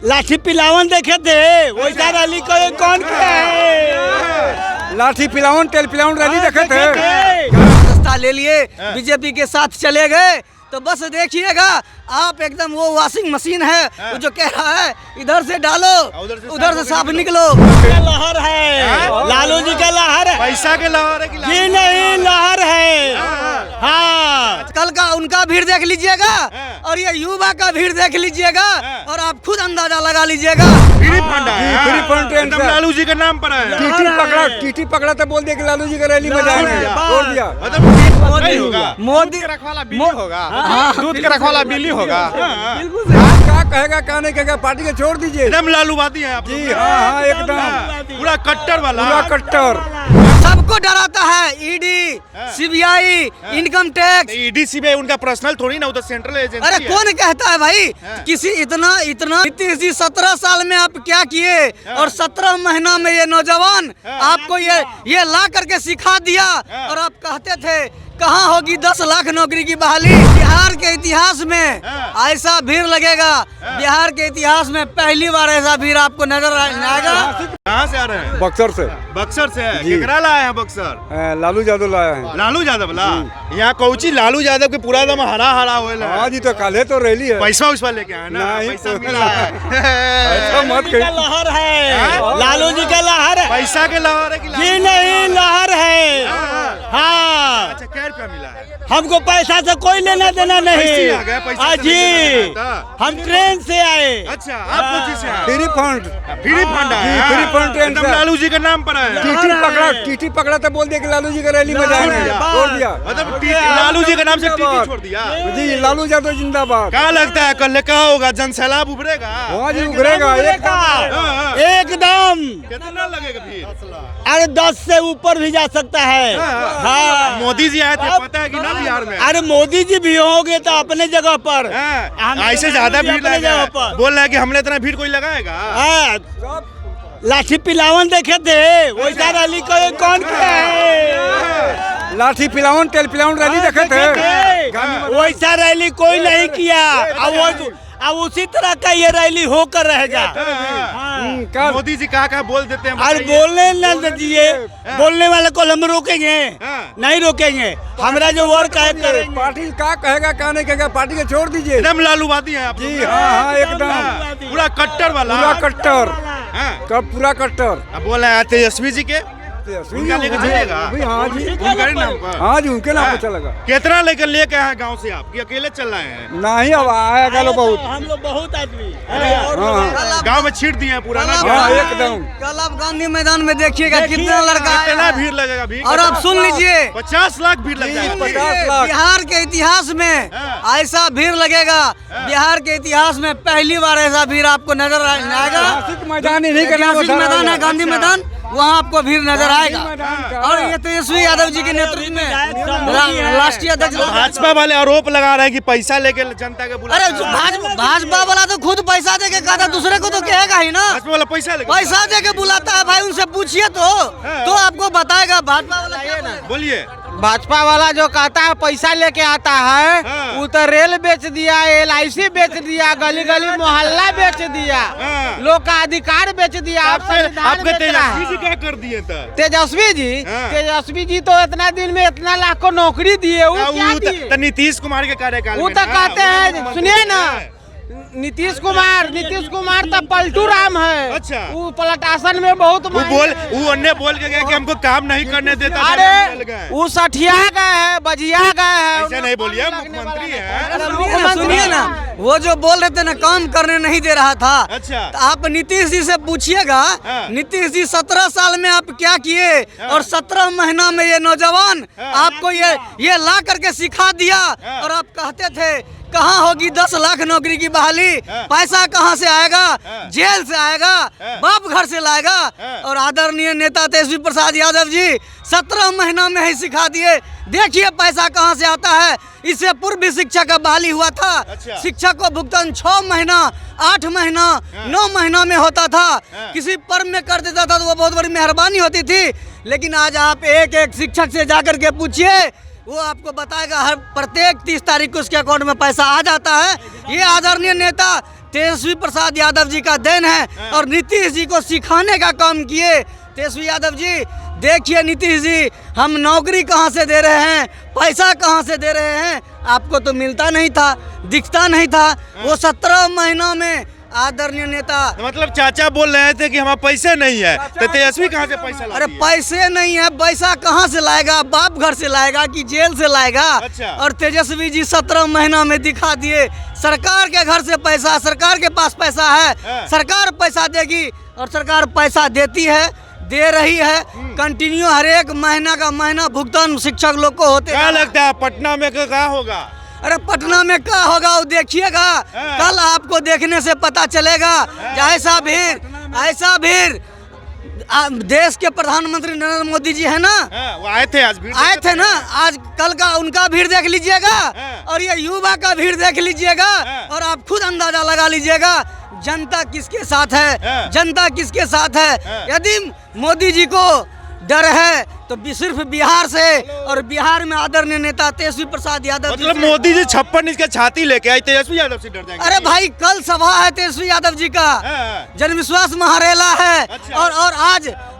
लाठी पिलावन देखे थे वैसा रैली कौन किया है? लाठी पिलावन तेल पिलावन रैली देखे थे। रास्ता ले लिए, बीजेपी के साथ चले गए तो बस देखिएगा आप एकदम वो वॉशिंग मशीन है वो जो कह रहा है इधर से डालो उधर से साफ निकलो। लहर है, लालू जी का लहर है, पैसा के लहर है कि जी नहीं लहर है। हाँ कल का उनका भीड़ देख लीजिएगा और ये युवा का भीड़ देख लीजिएगा और आप खुद अंदाजा लगा लीजिएगा। फ्री फंड है, फ्री फंड ट्रेन एकदम से। लालू जी के नाम पर है। टीटी पकड़ा तो बोल दिया कि लालू जी का रैली में जाएंगे, छोड़ दिया। नहीं होगा, मोदी रखवाला बिल्ली होगा, दूध के रखवाला बिल्ली होगा। क्या कहेगा क्या नहीं कहेगा, पार्टी के छोड़ दीजिए। एकदम लालूवादी है आप। जी हाँ एकदम पूरा कट्टर वाला, पूरा कट्टर। सबको डराता है ED, CBI, income tax. ED CBI उनका पर्सनल थोड़ी ना, उधर सेंट्रल एजेंसी अरे है। कौन कहता है भाई किसी इतना नीतीश जी 17 साल में आप क्या किए और 17 महीना में ये नौजवान आपको ये ला करके सिखा दिया और आप कहते थे कहाँ होगी 10 लाख नौकरी की बहाली। बिहार के इतिहास में ऐसा भीड़ लगेगा, बिहार के इतिहास में पहली बार ऐसा भीड़ आपको नजर आएगा। कहाँ से आ रहे हैं? बक्सर से। बक्सर से है। केकरा लाए हैं बक्सर? लालू यादव लाया है। लालू यादव ला यहाँ कौची लालू यादव के पूरा दम हरा हरा होएला। हाँ जी तो काले तो रैली है। पैसा उस लेके आए ना, नहीं, पैसा तो- मिला है। ऐसा मत लालू जी का लहर है, लालू जी का लहर है, पैसा के लहर है कि जी नहीं लहर है। हाँ अच्छा क्या रुपया मिला है? हमको पैसा से कोई लेना देना पैसे नहीं। आ गए, पैसा हाँ से जी लेना देना था। हम ट्रेन से आए। अच्छा आप कौची से आए? Free fund. फ्री फंड है। जी, फ्री फंड ट्रेन एकदम से। लालू जी के नाम पर है। टीटी पकड़ा तो बोल दिया कि लालू जी का रैली में जाएंगे, छोड़ दिया। मतलब लालू जी के नाम से टीटी छोड़ दिया। जी लालू यादव जिंदाबाद। क्या लगता है कल क्या होगा, जन सैलाब उभरेगा? हाँ जी उभरेगा एकदम। कितना लगेगा भीड़? अरे 10 से ऊपर भी जा सकता है। हाँ मोदी जी आए थे पता है कि ना बिहार में? अरे मोदी जी भी होंगे तो अपने जगह पर। ऐसे ज्यादा भीड़ अपने लगेगा। जगह पर। बोल रहा है कि हमने इतना भीड़ कोई लगाएगा? हाँ, लाठी पिलावन देखे थे वैसा रैली कौन किया है? लाठी पिलावन तेल पिलावन रैली देखे थे। वैसा रैली कोई नहीं किया। अब उसी तरह का ये रैली होकर रहेगा। क्या मोदी जी कहा बोल देते हैं? और बताइए। बोलने न दीजिए, बोलने वाले को हम रोकेंगे नहीं रोकेंगे। हमारा जो वर्क है करेंगे। पार्टी क्या कहेगा क्या नहीं कहेगा, पार्टी के छोड़ दीजिए। एकदम लालूवादी है आप। जी हाँ एकदम पूरा कट्टर वाला, पूरा कट्टर। हाँ। कब पूरा कट्टर। अब बोल रहे हैं तेजस्वी जी के उनका लेकर चलेगा? हाँ जी उनका ही नाम पर? हाँ जी उनके नाम पर चलेगा। कितना लेकर लेके आए गांव से आप कि अकेले चल रहे हैं? नहीं अब आएगा लो बहुत। हम लोग बहुत आदमी हाँ गांव में छीट दिए हैं पूरा ना? हाँ एकदम। कल आप गांधी मैदान में देखिएगा कितना लड़का कितना आया। भीड़ लगेगा भीड़? और आप सुन लीजिए 50 लाख भीड़ लग जाएगा। 50 लाख। बिहार के इतिहास में ऐसा भीड़ लगेगा, बिहार के इतिहास में पहली बार ऐसा भीड़ आपको नजर आएगा। ऐतिहासिक मैदान इन्हीं के नाम ऐतिहासिक मैदान है गांधी मैदान, वहाँ आपको भीड़ नजर आएगा। मैदान और ये तेजस्वी यादव जी के नेतृत्व में राष्ट्रीय अध्यक्ष। भाजपा वाले आरोप लगा रहे हैं कि पैसा लेके जनता के बुला। अरे भाजपा वाला तो खुद पैसा दे के कहता, दूसरे को तो कहेगा ही ना। भाजपा वाला पैसा लेके पैसा दे के बुलाता है भाई, उनसे पूछिए तो आपको बताएगा भाजपा वाला क्या है। बोलिए। भाजपा वाला जो कहता है पैसा लेके आता है, हाँ। वो तो रेल बेच दिया, LIC बेच दिया, गली गली मोहल्ला बेच दिया, हाँ। लोग का अधिकार बेच दिया। आप संविधान आपके बेच रहा है। तेजस्वी जी क्या कर दिए था? हाँ। तेजस्वी जी तो इतना दिन में इतना लाख को नौकरी दिए, वो क्या दिए? तो नीतीश कुमार के कार्यकाल वो में तो ना, कहते हैं, वो सुनिए ना, है। नीतीश कुमार तो पलटू राम है। अच्छा। वो पलटासन में बहुत वो अन्य बोल के गया कि हमको काम नहीं करने देता। अरे वो सठिया गए हैं, बजिया गए हैं। ऐसा नहीं बोलिए, मुख्यमंत्री है। सुनिए ना, वो जो बोल रहे थे ना काम करने नहीं दे रहा था। अच्छा। तो आप नीतीश जी से पूछिएगा, हाँ। नीतीश जी 17 साल में आप क्या किए और 17 महीना में ये नौजवान आपको ये ला करके सिखा दिया और आप कहते थे कहाँ होगी 10 लाख नौकरी की बहाली। पैसा कहाँ से आएगा? जेल से आएगा, बाप घर से लाएगा। और आदरणीय नेता तेजस्वी प्रसाद यादव जी 17 महीना में ही सिखा दिए। देखिए पैसा कहाँ से आता है। इससे पूर्व भी शिक्षा का बहाली हुआ था। अच्छा। शिक्षा को भुगतान 6 महीना, 8 महीना, 9 महीना में होता था। किसी पर्व में कर देता था तो वो बहुत बड़ी मेहरबानी होती थी। लेकिन आज आप एक एक शिक्षक से जाकर के पूछिए, वो आपको बताएगा हर प्रत्येक 30 तारीख को उसके अकाउंट में पैसा आ जाता है। ये आदरणीय नेता तेजस्वी प्रसाद यादव जी का देन है और नीतीश जी को सिखाने का काम किए तेजस्वी यादव जी। देखिए नीतीश जी, हम नौकरी कहाँ से दे रहे हैं, पैसा कहाँ से दे रहे हैं, आपको तो मिलता नहीं था, दिखता नहीं था। वो 17 महीनों में आदरणीय नेता, मतलब चाचा बोल रहे थे कि हमारे पैसे नहीं है, तो तेजस्वी कहाँ से पैसा अरे पैसे नहीं है, पैसा कहाँ से लाएगा, बाप घर से लाएगा कि जेल से लाएगा। अच्छा। और तेजस्वी जी 17 महीना में दिखा दिए, सरकार के घर से पैसा, सरकार के पास पैसा है, सरकार पैसा देगी और सरकार पैसा देती है, दे रही है कंटिन्यू। हर एक महीना का महीना भुगतान शिक्षक लोग को होते। क्या लगता है पटना में क्या होगा? अरे पटना में क्या होगा वो देखिएगा, कल आपको देखने से पता चलेगा। ऐसा भीड़ देश के प्रधानमंत्री नरेंद्र मोदी जी है ना, वो आए थे आज, आए थे ना, आज कल का उनका भीड़ देख लीजिएगा और ये युवा का भीड़ देख लीजिएगा और आप खुद अंदाजा लगा लीजिएगा जनता किसके साथ है, जनता किसके साथ है। यदि मोदी जी को डर है तो सिर्फ बिहार से, और बिहार में आदरणीय नेता तेजस्वी प्रसाद यादव। मतलब मोदी जी 56 इंच का छाती लेके आए, तेजस्वी यादव से डर जाएंगे? अरे भाई कल सभा है तेजस्वी यादव जी का, जनविश्वास महारेला है। अच्छा।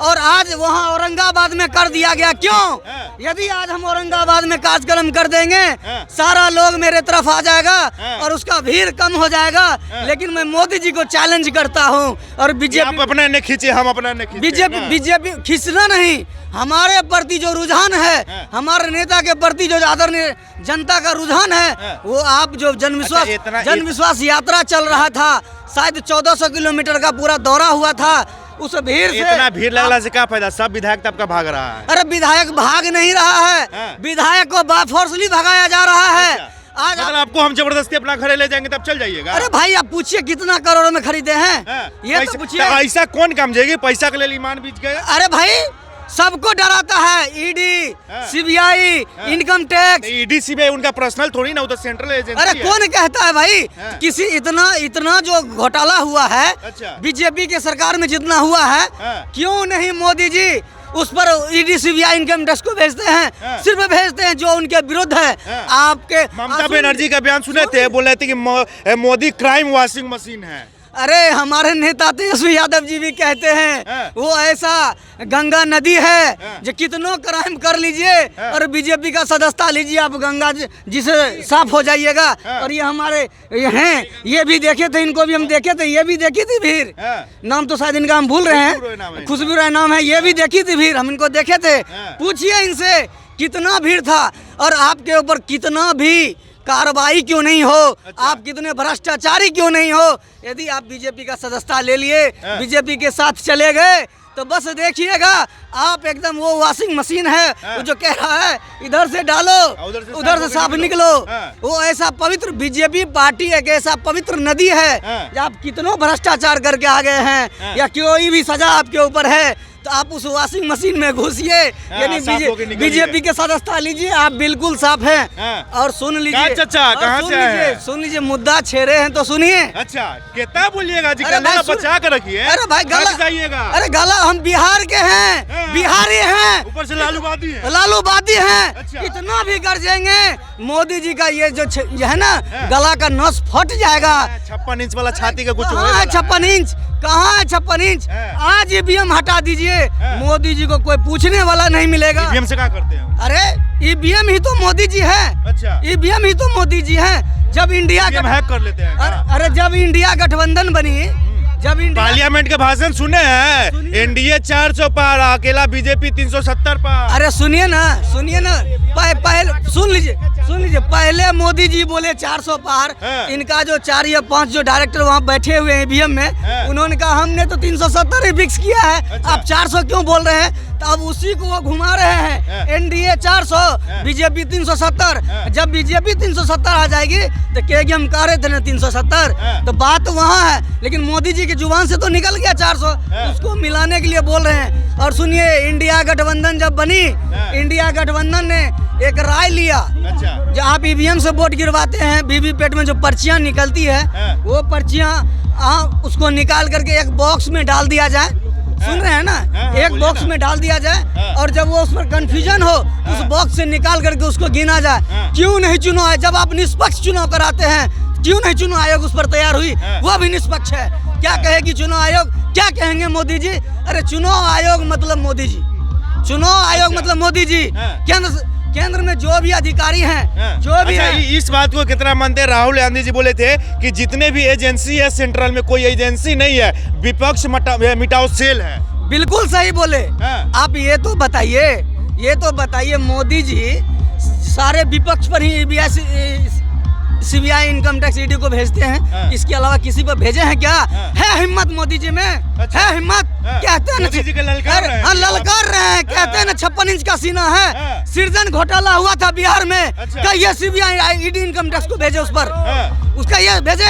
और आज वहाँ औरंगाबाद में कर दिया गया। क्यों? यदि आज हम औरंगाबाद में कार्यक्रम कर देंगे, सारा लोग मेरे तरफ आ जाएगा और उसका भीड़ कम हो जाएगा। लेकिन मैं मोदी जी को चैलेंज करता हूँ और बीजेपी अपना ने खींचे, हम अपना ने खींचे। बीजेपी खींचना नहीं, हमारे प्रति जो रुझान है, हमारे नेता के प्रति जो आदरणीय जनता का रुझान है, वो आप जो जनविश्वास यात्रा चल रहा था, शायद 1400 किलोमीटर का पूरा दौरा हुआ था, उस भीड़ से इतना भीड़ लगने से क्या फायदा? सब विधायक तब का भाग रहा है। अरे विधायक भाग नहीं रहा है, विधायक को बाफोर्सली भगाया जा रहा है। आज मतलब आपको हम जबरदस्ती अपना घरे ले जाएंगे तब चल जाइएगा? अरे भाई आप पूछिए कितना करोड़ों में खरीदे हैं, ये तो पूछिए। ऐसा कौन काम जाएगी? पैसा के लिए ईमान बीच गए। अरे भाई सबको डराता है ED, CBI, income tax. ED CBI उनका पर्सनल थोड़ी ना, वो तो सेंट्रल एजेंसी अरे है। कौन कहता है भाई किसी इतना जो घोटाला हुआ है अच्छा। बीजेपी के सरकार में जितना हुआ है, क्यों नहीं मोदी जी उस पर ईडी सीबीआई इनकम टैक्स को भेजते हैं? सिर्फ भेजते हैं जो उनके विरुद्ध है। आपके ममता बनर्जी का बयान सुने थे, बोल रहे थे कि मोदी क्राइम वॉशिंग मशीन है। अरे हमारे नेता तेजस्वी यादव जी भी कहते हैं वो ऐसा गंगा नदी है जो कितनों क्राइम कर लीजिए और बीजेपी का सदस्यता लीजिए, आप गंगा जी से साफ हो जाइएगा। और ये हमारे हैं, ये भी देखे थे, इनको भी हम देखे थे, ये भी देखी थी भीड़। नाम तो शायद इनका हम भूल रहे हैं, खुशबू राय नाम है, ये भी देखी थी भीड़, हम इनको देखे थे। पूछिए इनसे कितना भीड़ था और आपके ऊपर कितना भी कार्रवाई क्यों नहीं हो। अच्छा। आप कितने भ्रष्टाचारी क्यों नहीं हो। यदि आप बीजेपी का सदस्यता ले लिए, बीजेपी के साथ चले गए, तो बस देखिएगा आप एकदम वो वॉशिंग मशीन है, वो जो कह रहा है इधर से डालो उधर से साफ निकलो। वो ऐसा पवित्र बीजेपी पार्टी एक ऐसा पवित्र नदी है, आप कितनों भ्रष्टाचार करके आ गए हैं या कोई भी सजा आपके ऊपर है तो आप उस वॉशिंग मशीन में घुसिए, यानी बीजेपी के सदस्यता लीजिए, आप बिल्कुल साफ हैं। और सुन लीजिए चाचा, कहाँ से आए? सुन लीजिए, मुद्दा छेड़े हैं तो सुनिए। अच्छा कितना बोलिएगा जी, बचा कर रखिए। अरे भाई गला जाइएगा। अरे गला, हम बिहार के हैं, बिहारी हैं, ऊपर से लालूवादी है, लालूवादी हैं। अच्छा। इतना भी गरजेंगे मोदी जी का ये जो है ना, गला का नस फट जाएगा। 56 इंच वाला छाती का कुछ कहाँ है 56 इंच, कहाँ है 56 इंच? आज ईवीएम हटा दीजिए, मोदी जी को कोई पूछने वाला नहीं मिलेगा। ईवीएम से क्या करते हैं? अरे ईवीएम ही तो मोदी जी है। अच्छा। ईवीएम ही तो मोदी जी है। जब इंडिया हैक कर लेते हैं। अरे जब इंडिया गठबंधन बनी, जब पार्लियामेंट के भाषण सुने हैं, एनडीए 400 पार, अकेला बीजेपी 370 पार। अरे सुनिए ना पहले सुन लीजिए, पहले मोदी जी बोले 400 पार, इनका जो 4 या 5 जो डायरेक्टर वहाँ बैठे हुए हैं ईवीएम में, उन्होंने कहा हमने तो 370 ही फिक्स किया है। अच्छा। आप 400 क्यों बोल रहे हैं? तो अब उसी को वो घुमा रहे हैं। NDA 400, BJP 370। जब बीजेपी 370 आ जाएगी तो कहेगी हम कह रहे थे ना 370, तो बात वहाँ है, लेकिन मोदी जी की जुबान से तो निकल गया 400, उसको मिलाने के लिए बोल रहे हैं। और सुनिए, इंडिया गठबंधन जब बनी, इंडिया गठबंधन ने एक राय लिया। अच्छा। जो आप ईवीएम से वोट गिरवाते हैं, वीवीपैट में जो पर्चियां निकलती है, वो पर्चियां उसको निकाल करके एक बॉक्स में डाल दिया जाए। सुन रहे हैं ना? एक बॉक्स में डाल दिया जाए और जब वो उस पर कंफ्यूजन हो, उस बॉक्स से निकाल करके उसको गिना जाए। क्यों नहीं चुनाव है? जब आप निष्पक्ष चुनाव कराते हैं, क्यों नहीं चुनाव आयोग उस पर तैयार हुई? वो भी निष्पक्ष है। क्या कहेगी चुनाव आयोग? क्या कहेंगे मोदी जी? अरे चुनाव आयोग मतलब मोदी जी, चुनाव आयोग मतलब मोदी जी। केंद्र में जो भी अधिकारी हैं, जो भी हैं। इस बात को कितना मानते हैं? राहुल गांधी जी बोले थे कि जितने भी एजेंसी है सेंट्रल में, कोई एजेंसी नहीं है, विपक्ष मिटाओ सेल है। बिल्कुल सही बोले। आप ये तो बताइए मोदी जी सारे विपक्ष पर ही सीबीआई इनकम टैक्स ईडी को भेजते हैं, इसके अलावा किसी पर भेजे हैं क्या? है हिम्मत मोदी जी में? है हिम्मत? कहते हैं ललकार रहे हैं, कहते हैं ना 56 इंच का सीना है। सृजन घोटाला हुआ था बिहार में, क्या ये सीबीआई ईडी इनकम टैक्स को भेजे उस पर? उसका ये भेजे?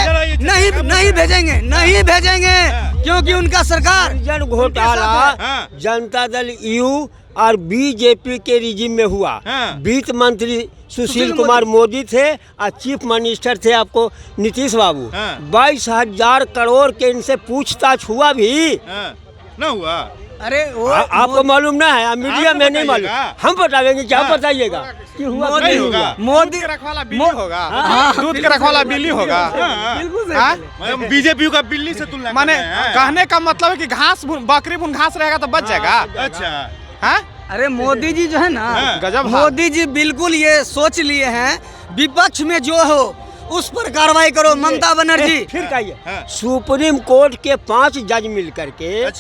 नहीं भेजेंगे क्योंकि उनका सरकार सृजन घोटाला जनता दल यू और बीजेपी के रिजिम में हुआ। वित्त मंत्री सुशील कुमार मोदी थे और चीफ मिनिस्टर थे आपको नीतीश बाबू। 22,000 करोड़ के इनसे पूछताछ हुआ भी न हुआ। अरे वो आपको मालूम ना है? मीडिया में नहीं मालूम, हम बताएंगे। क्या बताइएगा कि हुआ नहीं होगा? मोदी रखवाला बिल्ली होगा, दूध के रखवाला बिल्ली होगा। बिल्कुल बीजेपी का बिल्ली से तुलना माने कहने का मतलब है कि घास बकरी बुन घास रहेगा तो बच जाएगा। अच्छा हाँ? अरे मोदी जी जो है ना, गजब। मोदी जी बिल्कुल ये सोच लिए हैं विपक्ष में जो हो उस पर कार्रवाई करो। ममता बनर्जी फिर कहिए, सुप्रीम कोर्ट के 5 जज मिल करके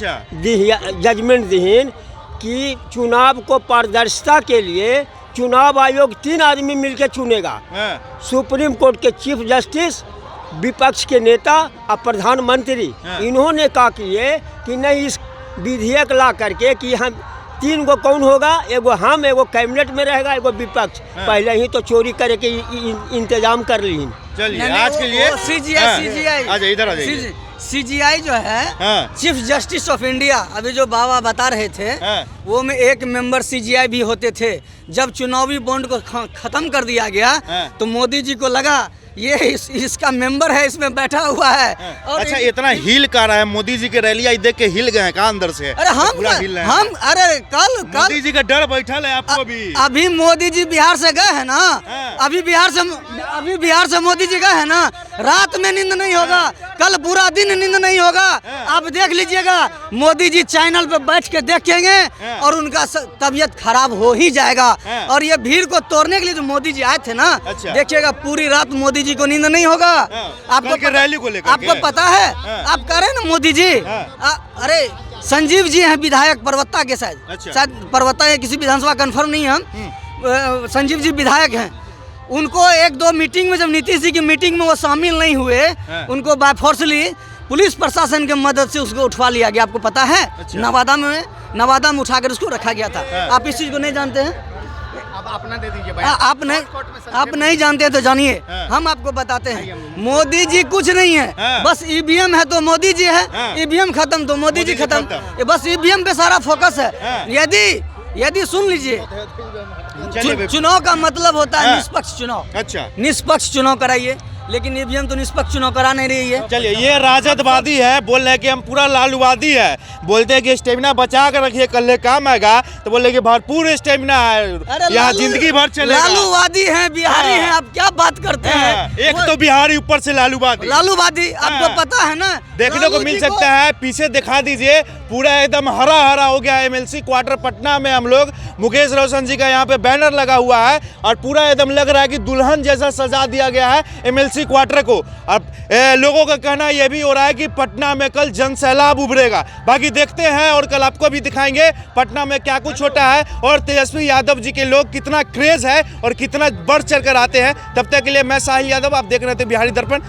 जजमेंट दीन कि चुनाव को पारदर्शिता के लिए चुनाव आयोग 3 आदमी मिलकर चुनेगा। सुप्रीम कोर्ट के चीफ जस्टिस, विपक्ष के नेता और प्रधानमंत्री, इन्होंने कहा कि नहीं, इस विधेयक ला करके कि हम 3 को कौन होगा, एगो हम, एगो कैबिनेट में रहेगा, एगो विपक्ष। पहले ही तो चोरी करे के इंतजाम कर ली। चलिए आज के लिए सीजीआई जो है चीफ जस्टिस ऑफ इंडिया, अभी जो बाबा बता रहे थे, वो में एक मेंबर सीजीआई भी होते थे। जब चुनावी बॉन्ड को खत्म कर दिया गया तो मोदी जी को लगा ये इसका मेंबर है, इसमें बैठा हुआ है। और अच्छा, इतना हिल कर रहा है मोदी जी के रैली देख के हिल गए हैं का अंदर से? अरे हम अरे कल मोदी जी का डर बैठल है आपको भी। अभी मोदी जी बिहार से गए हैं ना, अभी बिहार से मोदी जी गए हैं ना, रात में नींद नहीं होगा, कल पूरा दिन नींद नहीं होगा। आप देख लीजिएगा, मोदी जी चैनल पे बैठ के देखेंगे और उनका तबीयत खराब हो ही जाएगा। और ये भीड़ को तोड़ने के लिए जो मोदी जी आए थे ना, देखिएगा पूरी रात मोदी जी को नींद नहीं होगा। आपको रैली को लेकर आपको पता है? आप कह रहे हैं ना मोदी जी, अरे संजीव जी हैं विधायक परवत्ता के, शायद परवत्ता या किसी विधानसभा कंफर्म नहीं है हम। संजीव जी विधायक हैं। उनको 1-2 मीटिंग में, जब नीतीश जी की मीटिंग में वो शामिल नहीं हुए, उनको बाय फोर्सली पुलिस प्रशासन की मदद से उसको उठवा लिया गया। आपको पता है? नवादा में उठाकर उसको रखा गया था। आप इस चीज को नहीं जानते हैं? अपना दे दीजिए। आप नहीं जानते तो जानिए, हम आपको बताते हैं। मोदी जी कुछ नहीं है, बस ईवीएम है तो मोदी जी है, ईवीएम खत्म तो मोदी जी खत्म। बस ईवीएम पे सारा फोकस है। यदि सुन लीजिए, चुनाव का मतलब होता है निष्पक्ष चुनाव। अच्छा, निष्पक्ष चुनाव कराइए, लेकिन ईवीएम तो निष्पक्ष चुनाव करा नहीं रही है। चलिए, ये राजदवादी है, बोल रहे हैं कि हम पूरा लालूवादी है। बोलते हैं कि स्टेमिना बचा कर रखिए, कल काम आएगा। तो बोले कि भरपूर स्टेमिना है, यहाँ जिंदगी भर चलेगा। लालूवादी है, बिहारी है, आप क्या बात करते हैं? एक तो बिहारी, ऊपर से लालूवादी। आपको पता है ना, देखने को मिल सकता है। पीछे दिखा दीजिए, पूरा एकदम हरा हरा हो गया है। MLC क्वार्टर पटना में हम लोग, मुकेश रोशन जी का यहाँ पे बैनर लगा हुआ है और पूरा एकदम लग रहा है कि दुल्हन जैसा सजा दिया गया है MLC क्वार्टर को। अब लोगों का कहना यह भी हो रहा है कि पटना में कल जन सैलाब उभरेगा। बाकी देखते हैं और कल आपको भी दिखाएंगे पटना में क्या कुछ होता है और तेजस्वी यादव जी के लोग कितना क्रेज है और कितना बढ़ चढ़ कर आते हैं। तब तक के लिए मैं साहिल यादव, आप देख रहे थे बिहारी दर्पण।